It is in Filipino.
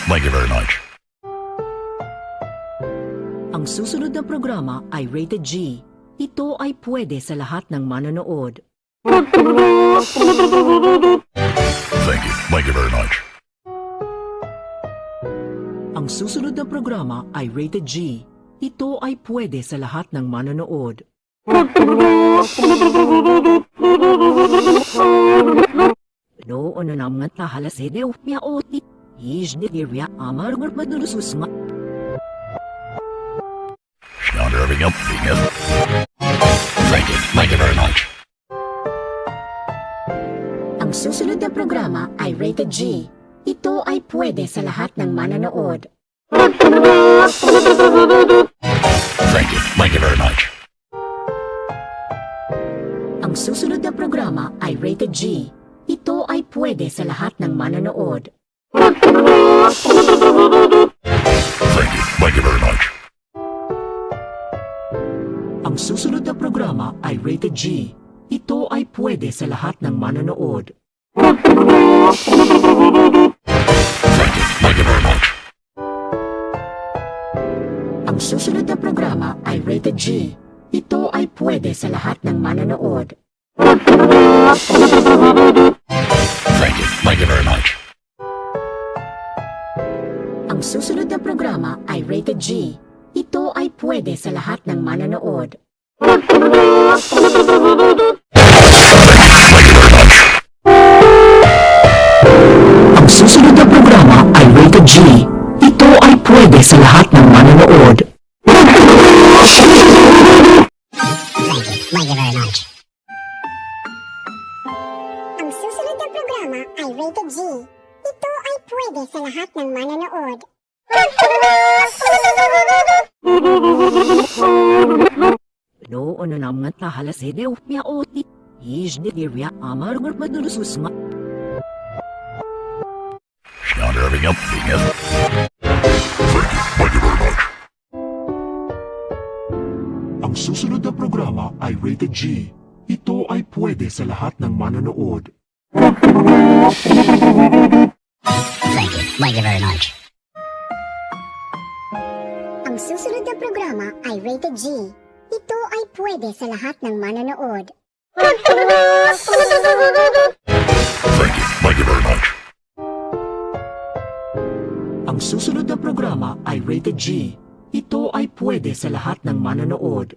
Thank you very much. Ang susunod na programa ay rated G. Ito ay pwede sa lahat ng manonood. Thank you very much. Ang susunod na programa ay rated G. Ito ay pwede sa lahat ng manonood. Noon na mga tahalasede o piaoti. Ijnirya amargar madulususma. Schnander everything up, Venus. Thank you very much. Ang susunod na programa ay rated G. Ito ay pwede sa lahat ng manonood. Thank you very much. Ang susunod na programa ay rated G. Ito ay pwede sa lahat ng manonood. Thank you very much. Ang susunod na programa ay rated G. Ito ay pwede sa lahat ng manonood. Thank you very much. Ang susunod na programa ay rated G. Ito ay pwede sa lahat ng manonood. Thank you very much. Ang susunod na programa ay rated G. Ito ay pwede sa lahat ng manonood. Ang susunod na programa ay rated G. Ito ay pwede sa lahat ng manonood. Thank you very much. Ang susunod na programa ay rated G. Ito ay pwede sa lahat ng manonood. Noon na mga tahalasede o piaoti. Ijnirya amargar madulususma. Schnander everything up, Venus. Thank you very much. Ang susunod na programa ay rated G. Ito ay pwede sa lahat ng manonood. Thank you very much. Ang susunod na programa ay rated G. Ito ay pwede sa lahat ng manonood. Thank you very much. Ang susunod na programa ay rated G. Ito ay pwede sa lahat ng manonood.